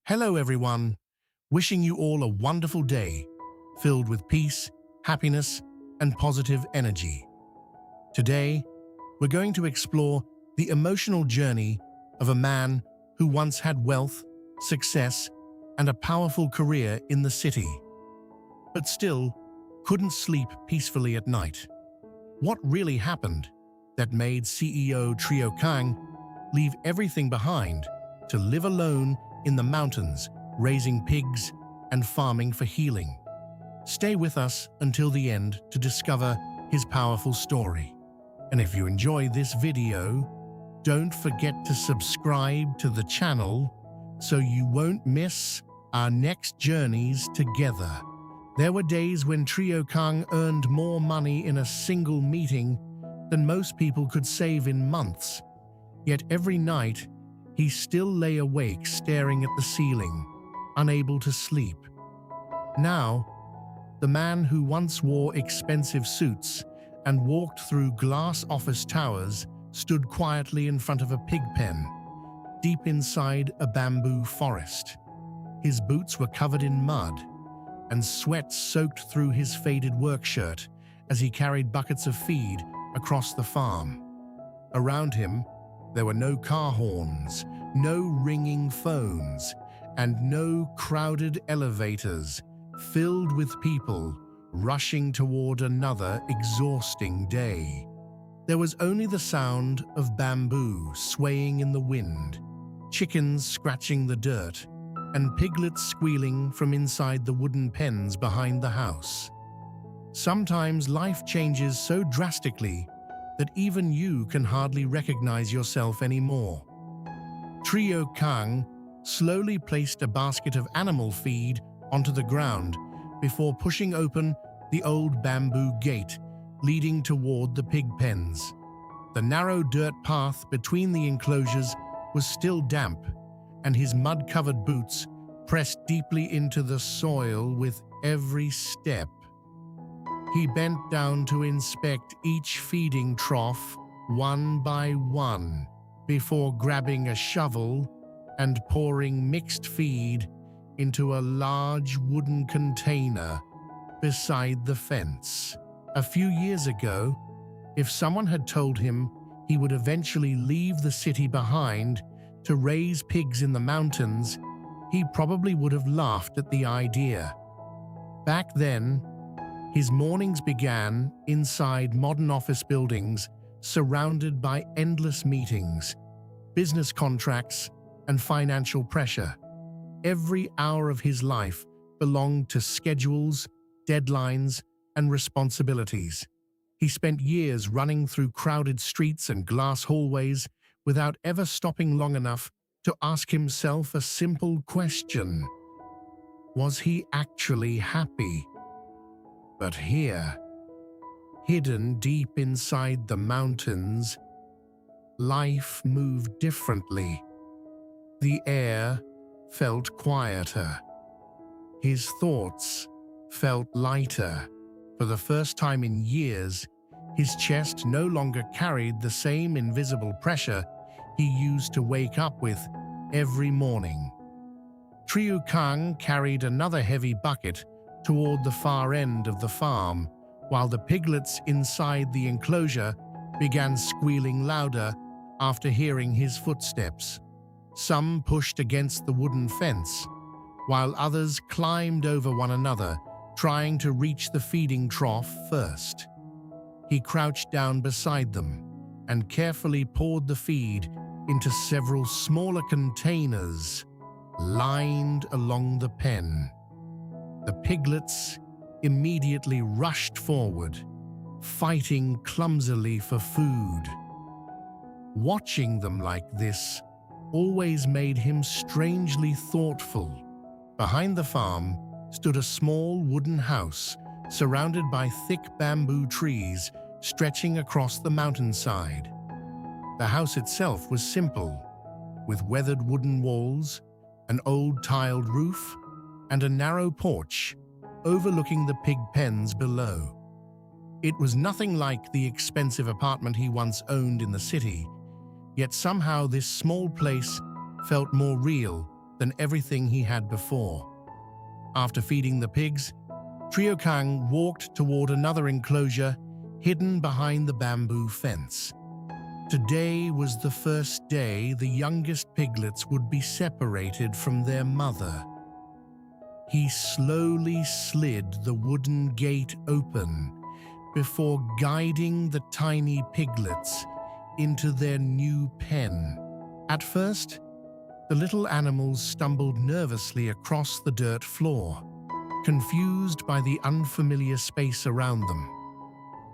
Hello everyone, wishing you all a wonderful day, filled with peace, happiness, and positive energy. Today, we're going to explore the emotional journey of a man who once had wealth, success, and a powerful career in the city, but still couldn't sleep peacefully at night. What really happened that made CEO Triệu Khang leave everything behind to live alone in the mountains, raising pigs and farming for healing? Stay with us until the end to discover his powerful story. And if you enjoy this video, don't forget to subscribe to the channel so you won't miss our next journeys together. There were days when Triệu Khang earned more money in a single meeting than most people could save in months. Yet every night, he still lay awake staring at the ceiling, unable to sleep. Now, the man who once wore expensive suits and walked through glass office towers stood quietly in front of a pig pen, deep inside a bamboo forest. His boots were covered in mud, and sweat soaked through his faded work shirt as he carried buckets of feed across the farm. Around him, there were no car horns, no ringing phones, and no crowded elevators filled with people rushing toward another exhausting day. There was only the sound of bamboo swaying in the wind, chickens scratching the dirt, and piglets squealing from inside the wooden pens behind the house. Sometimes life changes so drastically that even you can hardly recognize yourself anymore. Triệu Khang slowly placed a basket of animal feed onto the ground before pushing open the old bamboo gate leading toward the pig pens. The narrow dirt path between the enclosures was still damp, and his mud-covered boots pressed deeply into the soil with every step. He bent down to inspect each feeding trough one by one before grabbing a shovel and pouring mixed feed into a large wooden container beside the fence. A few years ago, if someone had told him he would eventually leave the city behind to raise pigs in the mountains, he probably would have laughed at the idea. Back then, his mornings began inside modern office buildings surrounded by endless meetings, business contracts, and financial pressure. Every hour of his life belonged to schedules, deadlines, and responsibilities. He spent years running through crowded streets and glass hallways without ever stopping long enough to ask himself a simple question: was he actually happy? But here, hidden deep inside the mountains, life moved differently. The air felt quieter. His thoughts felt lighter. For the first time in years, his chest no longer carried the same invisible pressure he used to wake up with every morning. Triệu Khang carried another heavy bucket toward the far end of the farm, while the piglets inside the enclosure began squealing louder after hearing his footsteps. Some pushed against the wooden fence, while others climbed over one another, trying to reach the feeding trough first. He crouched down beside them and carefully poured the feed into several smaller containers lined along the pen. The piglets immediately rushed forward, fighting clumsily for food. Watching them like this always made him strangely thoughtful. Behind the farm stood a small wooden house surrounded by thick bamboo trees stretching across the mountainside. The house itself was simple, with weathered wooden walls, an old tiled roof, and a narrow porch overlooking the pig pens below. It was nothing like the expensive apartment he once owned in the city, yet somehow this small place felt more real than everything he had before. After feeding the pigs, Triệu Khang walked toward another enclosure hidden behind the bamboo fence. Today was the first day the youngest piglets would be separated from their mother. He slowly slid the wooden gate open before guiding the tiny piglets into their new pen. At first, the little animals stumbled nervously across the dirt floor, confused by the unfamiliar space around them.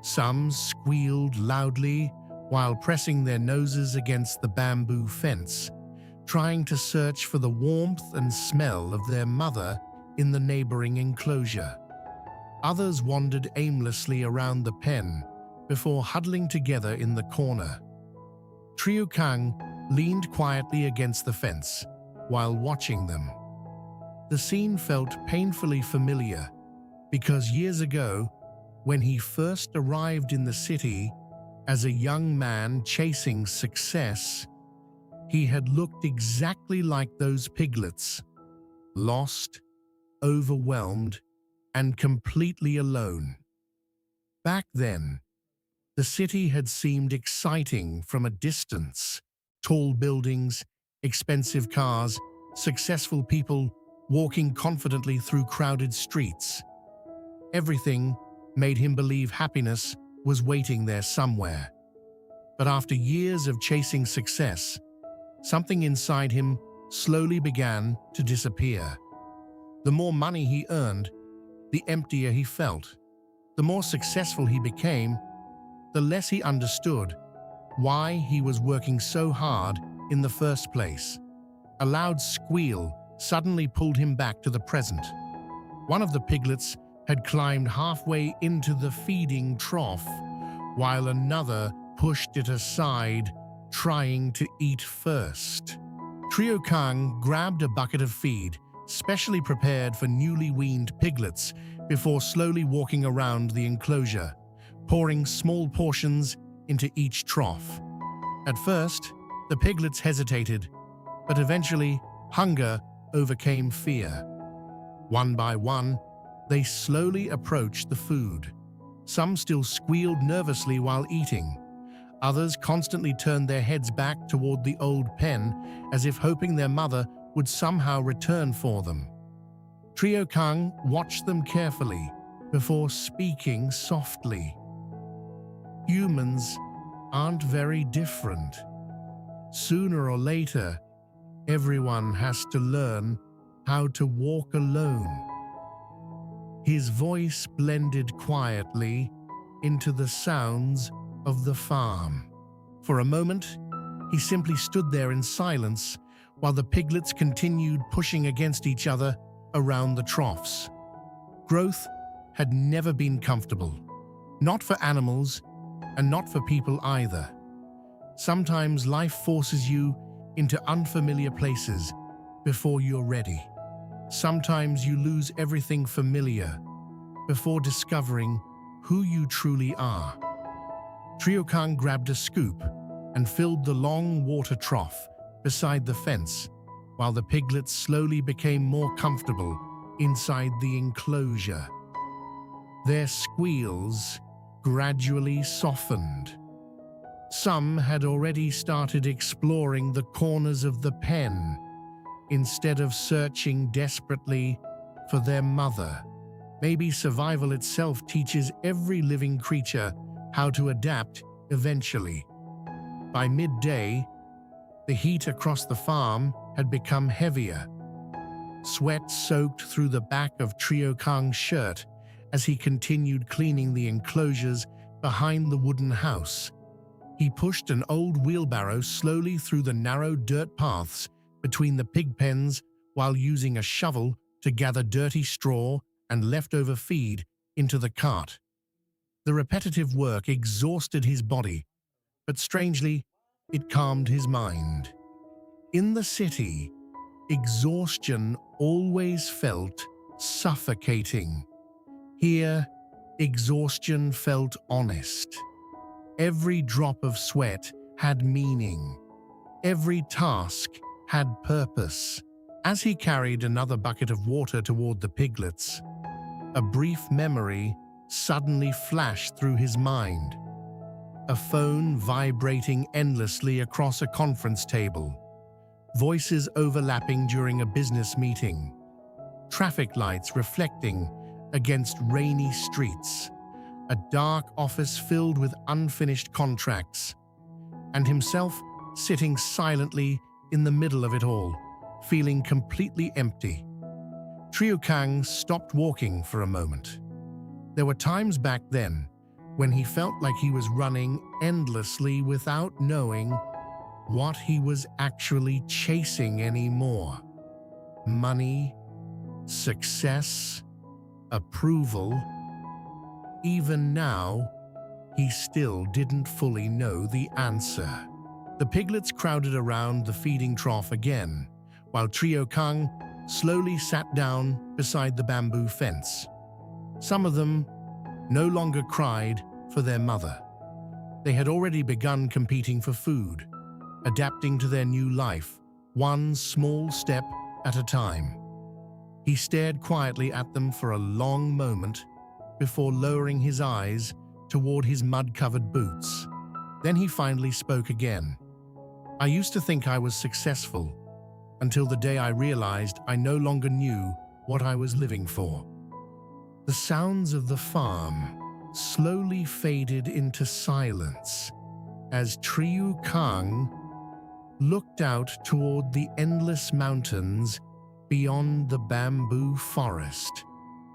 Some squealed loudly while pressing their noses against the bamboo fence, trying to search for the warmth and smell of their mother in the neighboring enclosure. Others wandered aimlessly around the pen before huddling together in the corner. Triệu Khang leaned quietly against the fence while watching them. The scene felt painfully familiar because years ago, when he first arrived in the city as a young man chasing success, he had looked exactly like those piglets, lost, overwhelmed, and completely alone. Back then, the city had seemed exciting from a distance. Tall buildings, expensive cars, successful people walking confidently through crowded streets. Everything made him believe happiness was waiting there somewhere. But after years of chasing success, something inside him slowly began to disappear. The more money he earned, the emptier he felt. The more successful he became, the less he understood why he was working so hard in the first place. A loud squeal suddenly pulled him back to the present. One of the piglets had climbed halfway into the feeding trough, while another pushed it aside, trying to eat first. Triệu Khang grabbed a bucket of feed, specially prepared for newly weaned piglets, before slowly walking around the enclosure, pouring small portions into each trough. At first, the piglets hesitated, but eventually hunger overcame fear. One by one, they slowly approached the food. Some still squealed nervously while eating. Others constantly turned their heads back toward the old pen, as if hoping their mother would somehow return for them. Triệu Khang watched them carefully before speaking softly. Humans aren't very different. Sooner or later, everyone has to learn how to walk alone. His voice blended quietly into the sounds of the farm. For a moment, he simply stood there in silence while the piglets continued pushing against each other around the troughs. Growth had never been comfortable, not for animals and not for people either. Sometimes life forces you into unfamiliar places before you're ready. Sometimes you lose everything familiar before discovering who you truly are. Triệu Khang grabbed a scoop and filled the long water trough beside the fence, while the piglets slowly became more comfortable inside the enclosure. Their squeals gradually softened. Some had already started exploring the corners of the pen, instead of searching desperately for their mother. Maybe survival itself teaches every living creature how to adapt eventually. By midday, the heat across the farm had become heavier. Sweat soaked through the back of Triệu Khang's shirt as he continued cleaning the enclosures behind the wooden house. He pushed an old wheelbarrow slowly through the narrow dirt paths between the pig pens while using a shovel to gather dirty straw and leftover feed into the cart. The repetitive work exhausted his body, but strangely, it calmed his mind. In the city, exhaustion always felt suffocating. Here, exhaustion felt honest. Every drop of sweat had meaning. Every task had purpose. As he carried another bucket of water toward the piglets, a brief memory suddenly flashed through his mind. A phone vibrating endlessly across a conference table, voices overlapping during a business meeting, traffic lights reflecting against rainy streets, a dark office filled with unfinished contracts, and himself sitting silently in the middle of it all, feeling completely empty. Triệu Khang stopped walking for a moment. There were times back then when he felt like he was running endlessly without knowing what he was actually chasing anymore. Money, success, approval. Even now, he still didn't fully know the answer. The piglets crowded around the feeding trough again, while Triệu Khang slowly sat down beside the bamboo fence. Some of them no longer cried for their mother. They had already begun competing for food, adapting to their new life, one small step at a time. He stared quietly at them for a long moment before lowering his eyes toward his mud-covered boots. Then he finally spoke again. "I used to think I was successful until the day I realized I no longer knew what I was living for." The sounds of the farm slowly faded into silence as Triệu Khang looked out toward the endless mountains beyond the bamboo forest.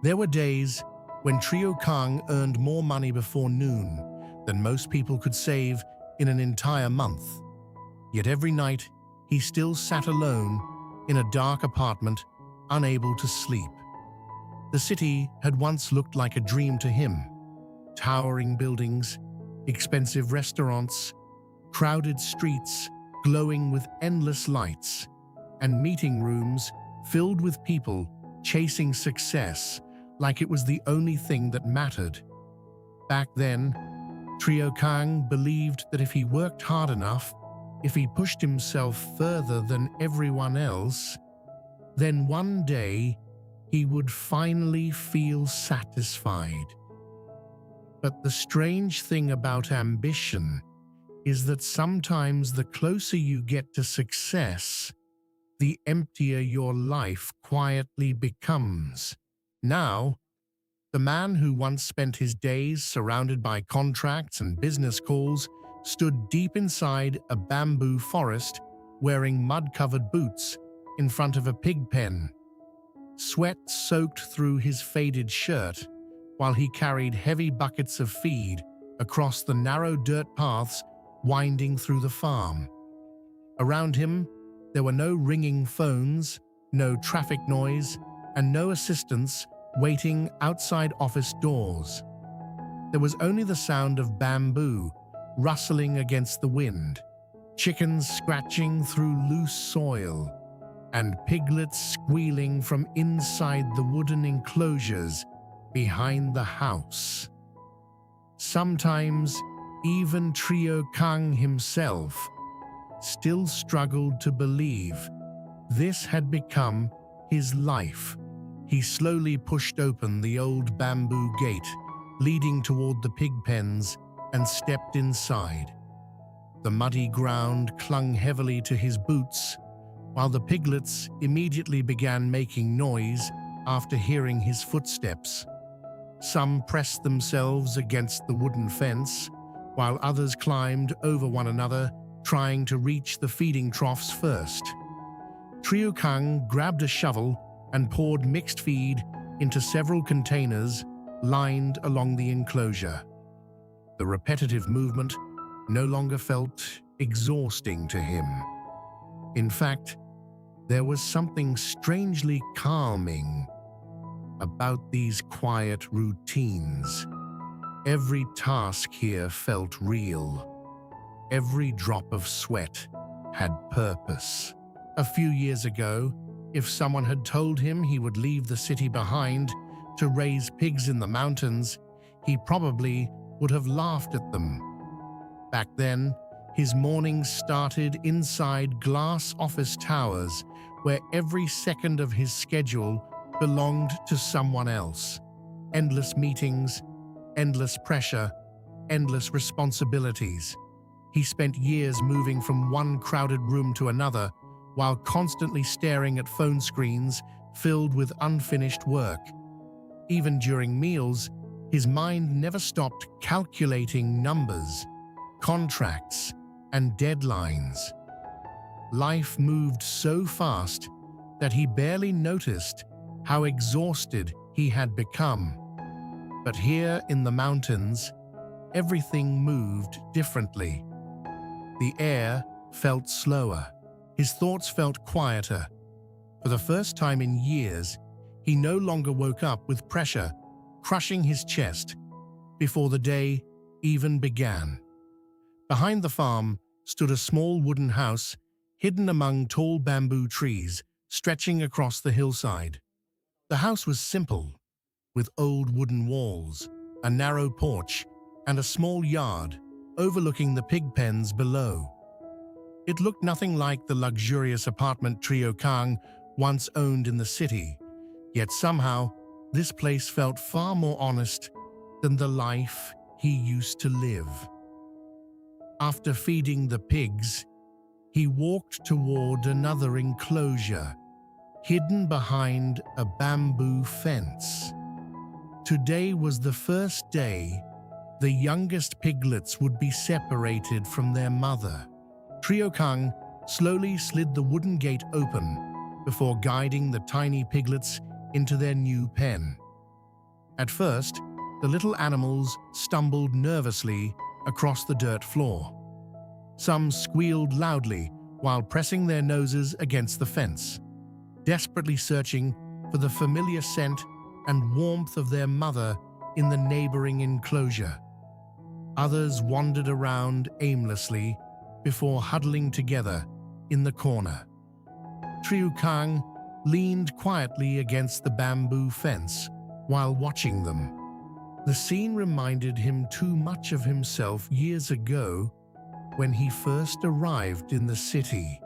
There were days when Triệu Khang earned more money before noon than most people could save in an entire month. Yet every night, he still sat alone in a dark apartment, unable to sleep. The city had once looked like a dream to him. Towering buildings, expensive restaurants, crowded streets glowing with endless lights, and meeting rooms filled with people chasing success like it was the only thing that mattered. Back then, Triệu Khang believed that if he worked hard enough, if he pushed himself further than everyone else, then one day he would finally feel satisfied. But the strange thing about ambition is that sometimes the closer you get to success, the emptier your life quietly becomes. Now, the man who once spent his days surrounded by contracts and business calls stood deep inside a bamboo forest wearing mud-covered boots in front of a pig pen. Sweat soaked through his faded shirt while he carried heavy buckets of feed across the narrow dirt paths winding through the farm. Around him, there were no ringing phones, no traffic noise, and no assistants waiting outside office doors. There was only the sound of bamboo rustling against the wind, chickens scratching through loose soil, and piglets squealing from inside the wooden enclosures behind the house. Sometimes even Triệu Khang himself still struggled to believe this had become his life. He slowly pushed open the old bamboo gate leading toward the pig pens and stepped inside. The muddy ground clung heavily to his boots, while the piglets immediately began making noise after hearing his footsteps. Some pressed themselves against the wooden fence, while others climbed over one another, trying to reach the feeding troughs first. Triệu Khang grabbed a shovel and poured mixed feed into several containers lined along the enclosure. The repetitive movement no longer felt exhausting to him. In fact, there was something strangely calming about these quiet routines. Every task here felt real. Every drop of sweat had purpose. A few years ago, if someone had told him he would leave the city behind to raise pigs in the mountains, he probably would have laughed at them. Back then, his mornings started inside glass office towers where every second of his schedule belonged to someone else. Endless meetings, endless pressure, endless responsibilities. He spent years moving from one crowded room to another while constantly staring at phone screens filled with unfinished work. Even during meals, his mind never stopped calculating numbers, contracts, and deadlines. Life moved so fast that he barely noticed how exhausted he had become. But here in the mountains, everything moved differently. The air felt slower. His thoughts felt quieter. For the first time in years, he no longer woke up with pressure crushing his chest before the day even began. Behind the farm stood a small wooden house hidden among tall bamboo trees stretching across the hillside. The house was simple, with old wooden walls, a narrow porch, and a small yard overlooking the pig pens below. It looked nothing like the luxurious apartment Triệu Khang once owned in the city, yet somehow this place felt far more honest than the life he used to live. After feeding the pigs, he walked toward another enclosure, hidden behind a bamboo fence. Today was the first day the youngest piglets would be separated from their mother. Triệu Khang slowly slid the wooden gate open before guiding the tiny piglets into their new pen. At first, the little animals stumbled nervously across the dirt floor. Some squealed loudly while pressing their noses against the fence, desperately searching for the familiar scent and warmth of their mother in the neighboring enclosure. Others wandered around aimlessly before huddling together in the corner. Triệu Khang leaned quietly against the bamboo fence while watching them. The scene reminded him too much of himself years ago when he first arrived in the city.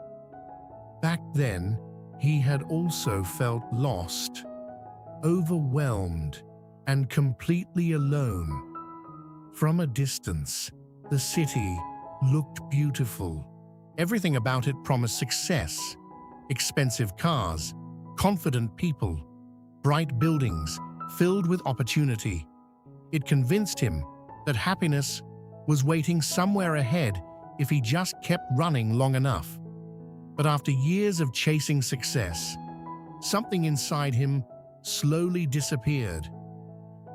Back then, he had also felt lost, overwhelmed, and completely alone. From a distance, the city looked beautiful. Everything about it promised success: expensive cars, confident people, bright buildings filled with opportunity. It convinced him that happiness was waiting somewhere ahead if he just kept running long enough. But after years of chasing success, something inside him slowly disappeared.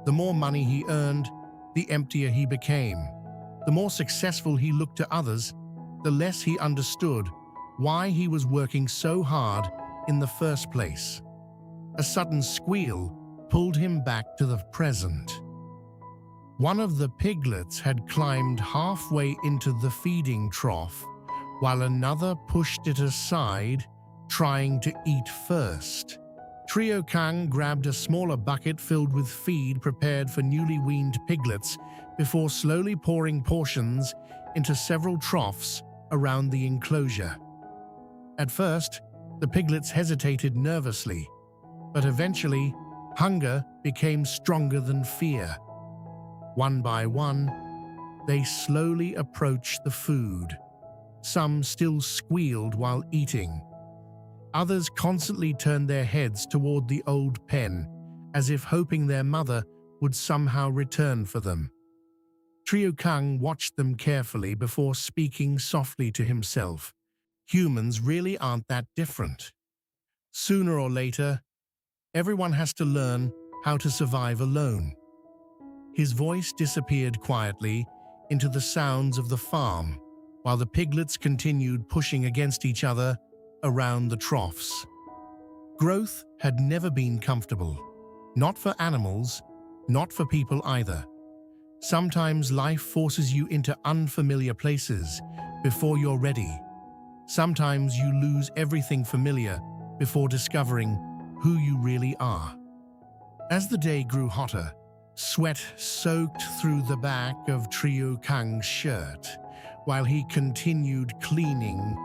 The more money he earned, the emptier he became. The more successful he looked to others, the less he understood why he was working so hard in the first place. A sudden squeal pulled him back to the present. One of the piglets had climbed halfway into the feeding trough, while another pushed it aside, trying to eat first. Triệu Khang grabbed a smaller bucket filled with feed prepared for newly weaned piglets before slowly pouring portions into several troughs around the enclosure. At first, the piglets hesitated nervously, but eventually, hunger became stronger than fear. One by one, they slowly approached the food. Some still squealed while eating. Others constantly turned their heads toward the old pen, as if hoping their mother would somehow return for them. Triệu Khang watched them carefully before speaking softly to himself. Humans really aren't that different. Sooner or later, everyone has to learn how to survive alone. His voice disappeared quietly into the sounds of the farm, while the piglets continued pushing against each other around the troughs. Growth had never been comfortable. Not for animals, not for people either. Sometimes life forces you into unfamiliar places before you're ready. Sometimes you lose everything familiar before discovering who you really are. As the day grew hotter, sweat soaked through the back of Triệu Khang's shirt while he continued cleaning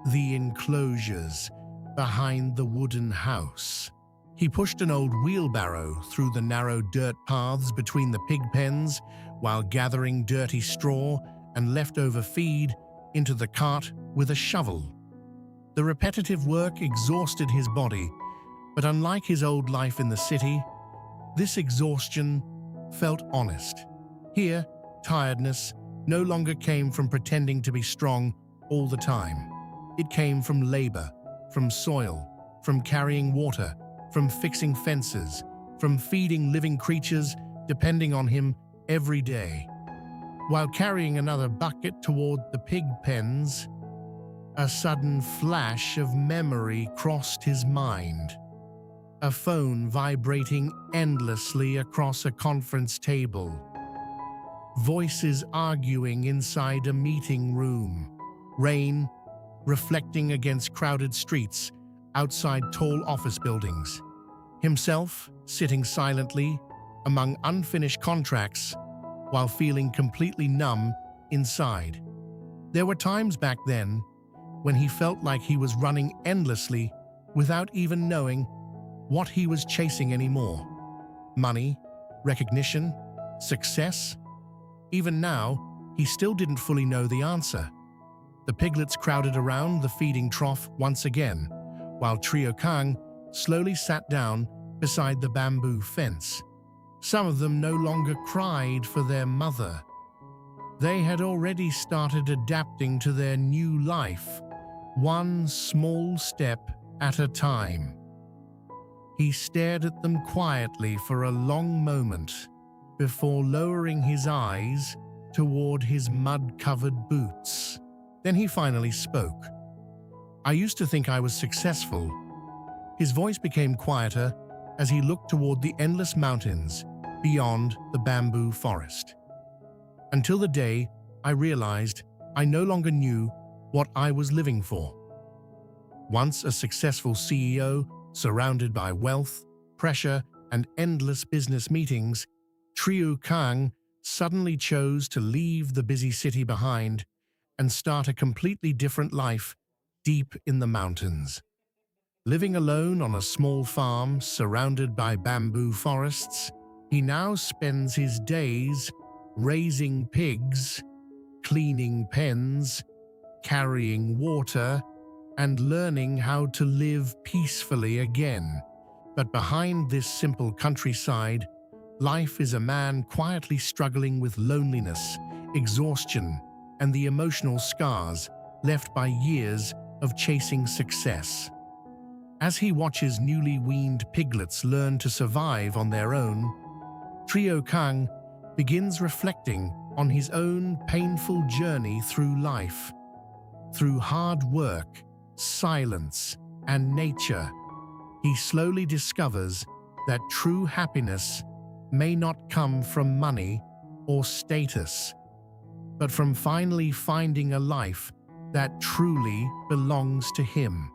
the enclosures. behind the wooden house. He pushed an old wheelbarrow through the narrow dirt paths between the pig pens while gathering dirty straw and leftover feed into the cart with a shovel. The repetitive work exhausted his body, but unlike his old life in the city, this exhaustion felt honest. Here, tiredness no longer came from pretending to be strong all the time. It came from labor, from soil, from carrying water, from fixing fences, from feeding living creatures depending on him every day. While carrying another bucket toward the pig pens, a sudden flash of memory crossed his mind. A phone vibrating endlessly across a conference table. Voices arguing inside a meeting room. Rain reflecting against crowded streets outside tall office buildings. Himself sitting silently among unfinished contracts while feeling completely numb inside. There were times back then when he felt like he was running endlessly without even knowing what he was chasing anymore. Money, recognition, success. Even now, he still didn't fully know the answer. The piglets crowded around the feeding trough once again, while Triệu Khang slowly sat down beside the bamboo fence. Some of them no longer cried for their mother. They had already started adapting to their new life, one small step at a time. He stared at them quietly for a long moment before lowering his eyes toward his mud-covered boots. Then he finally spoke. "I used to think I was successful." His voice became quieter as he looked toward the endless mountains beyond the bamboo forest. "Until the day I realized I no longer knew what I was living for." Once a successful CEO, surrounded by wealth, pressure, and endless business meetings, Triệu Khang suddenly chose to leave the busy city behind and start a completely different life deep in the mountains. Living alone on a small farm surrounded by bamboo forests, he now spends his days raising pigs, cleaning pens, carrying water, and learning how to live peacefully again. But behind this simple countryside, life is a man quietly struggling with loneliness, exhaustion, and the emotional scars left by years of chasing success. As he watches newly weaned piglets learn to survive on their own, Triệu Khang begins reflecting on his own painful journey through life. Through hard work, silence, and nature, he slowly discovers that true happiness may not come from money or status, but from finally finding a life that truly belongs to him.